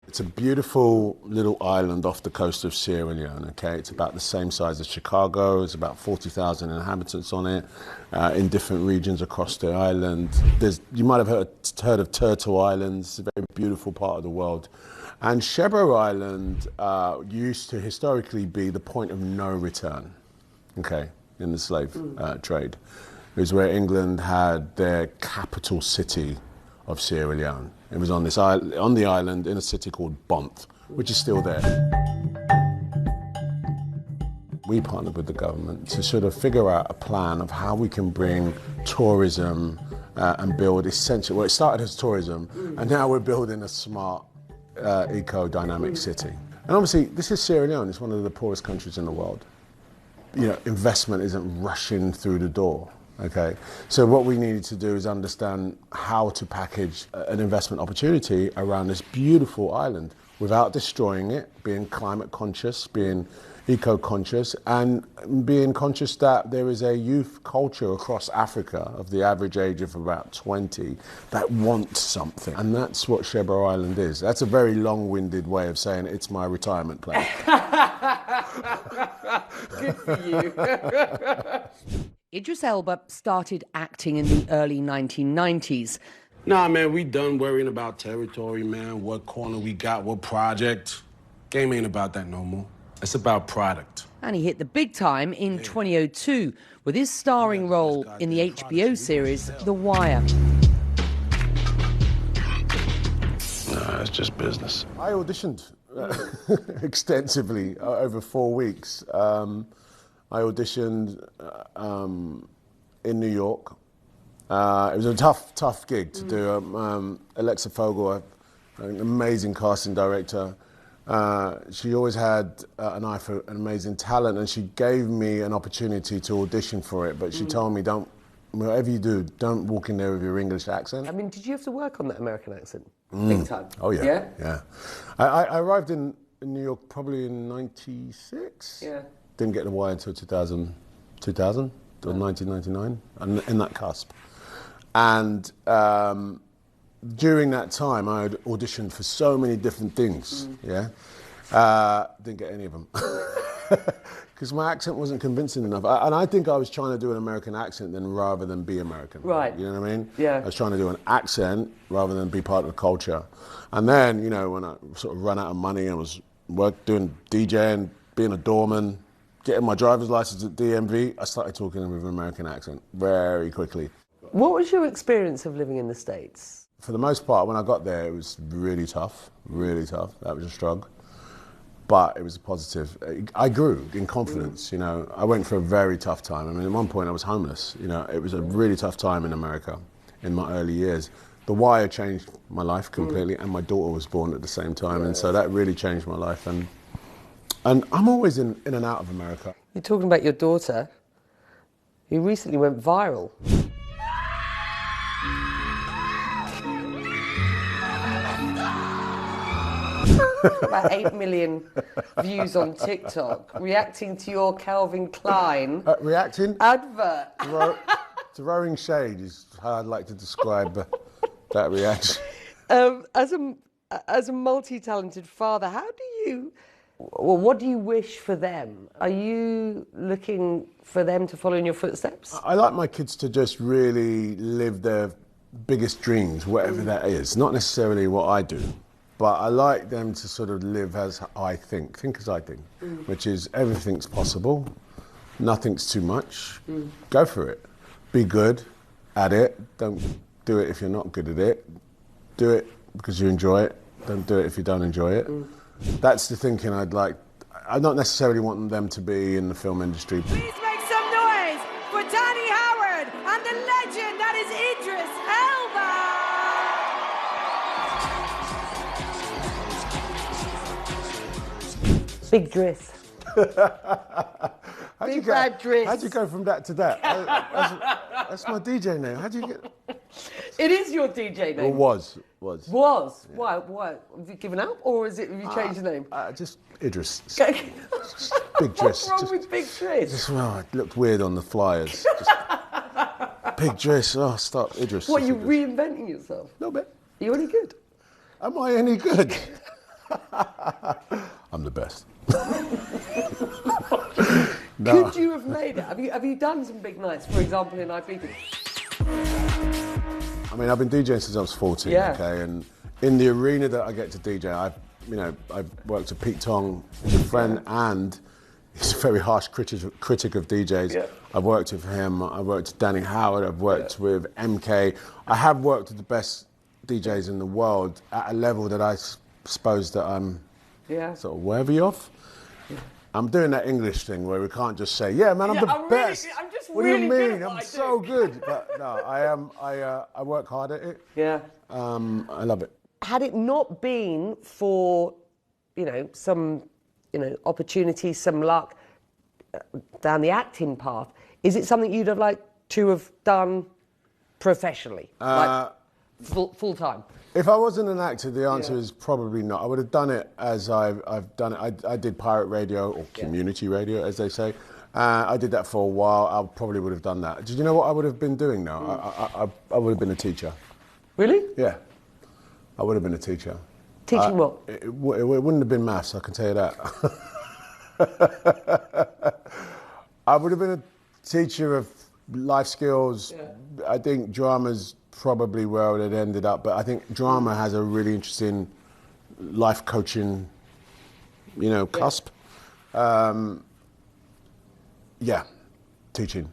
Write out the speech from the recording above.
It's a beautiful little island off the coast of Sierra Leone, okay? It's about the same size as Chicago. There's about 40,000 inhabitants on it in different regions across the island. You might have heard of Turtle Island. It's a very beautiful part of the world. And Shebo Island used to historically be the point of no return, okay, in the slave trade. It was where England had their capital city of Sierra Leone. It was on the island in a city called Bont, which is still there. We partnered with the government to sort of figure out a plan of how we can bring tourism and build essential. Well, it started as tourism, and now we're building a smart, eco-dynamic city. And obviously, this is Sierra Leone. It's one of the poorest countries in the world. You know, investment isn't rushing through the door. Okay, so what we needed to do is understand how to package an investment opportunity around this beautiful island without destroying it, being climate conscious, being eco-conscious, and being conscious that there is a youth culture across Africa of the average age of about 20 that wants something. And that's what Shebo Island is. That's a very long-winded way of saying it's my retirement plan. Good for you. Idris Elba started acting in the early 1990s. Nah, man, we done worrying about territory, man, what corner we got, what project. Game ain't about that no more. It's about product. And he hit the big time in 2002 with his starring role in the HBO series The Wire. Nah, it's just business. I auditioned extensively over 4 weeks. I auditioned in New York. It was a tough gig to do. Alexa Fogel, an amazing casting director. She always had an eye for an amazing talent, and she gave me an opportunity to audition for it. But she told me, whatever you do, don't walk in there with your English accent. I mean, did you have to work on that American accent? Big time. Oh, yeah. Yeah? Yeah. I arrived in New York probably in 96. Yeah. Didn't get the wire until 2000 or 1999, and in that cusp. And during that time, I had auditioned for so many different things, yeah? Didn't get any of them. Because my accent wasn't convincing enough. And I think I was trying to do an American accent rather than be American. Right. You know what I mean? Yeah. I was trying to do an accent rather than be part of the culture. And then, you know, when I sort of ran out of money and was doing DJing, being a doorman, getting my driver's license at DMV, I started talking with an American accent very quickly. What was your experience of living in the States? For the most part, when I got there, it was really tough, really tough. That was a struggle. But it was a positive. I grew in confidence, you know. I went for a very tough time. I mean, at one point I was homeless, you know. It was a really tough time in America in my early years. The Wire changed my life completely, and my daughter was born at the same time, and so that really changed my life. And I'm always in and out of America. You're talking about your daughter, who recently went viral. About 8 million views on TikTok, reacting to your Calvin Klein reacting? advert. Throwing shade is how I'd like to describe that reaction. As a multi-talented father, what do you wish for them? Are you looking for them to follow in your footsteps? I like my kids to just really live their biggest dreams, whatever that is. Not necessarily what I do. But I like them to sort of live as I think as I think, which is everything's possible, nothing's too much, go for it. Be good at it, don't do it if you're not good at it, do it because you enjoy it, don't do it if you don't enjoy it. That's the thinking I'd like. I don't necessarily want them to be in the film industry. Please make some noise for Danny Howard and the legend that is Idris Elba! Big Driss. How'd you go from that to that? That's my DJ name. How'd you get? It is your DJ name. Well, was. Yeah. Why? Have you given up, or have you changed the name? Just Idris. Big Driss. What's wrong with Big Driss? Well, it looked weird on the flyers. Big Driss. Oh, stop, Idris. What, are you reinventing yourself? A little bit. Are you any good? Am I any good? I'm the best. Could you have made it? Have you done some big nights, for example, in IPP? I mean, I've been DJing since I was 14, Yeah. okay? And in the arena that I get to DJ, I've worked with Pete Tong, who's a friend, and he's a very harsh critic of DJs. Yeah. I've worked with him, I've worked with Danny Howard, I've worked with MK. I have worked with the best DJs in the world at a level that I suppose that I'm sort of worthy of. Yeah. I'm doing that English thing where we can't just say, yeah, man, I'm the best. I'm just what really do you mean? good at what I'm I so do. good. But no, I work hard at it. Yeah. I love it. Had it not been for, some, opportunities, some luck down the acting path, is it something you'd have liked to have done professionally, like full time? If I wasn't an actor, the answer is probably not. I would have done it as I've done it. I did pirate radio, or community radio, as they say. I did that for a while. I probably would have done that. Did you know what I would have been doing now? I would have been a teacher. Really? Yeah. I would have been a teacher. Teaching what? It wouldn't have been maths, I can tell you that. I would have been a teacher of life skills. Yeah. I think drama's probably where I would have ended up, but I think drama has a really interesting life coaching, cusp. Teaching.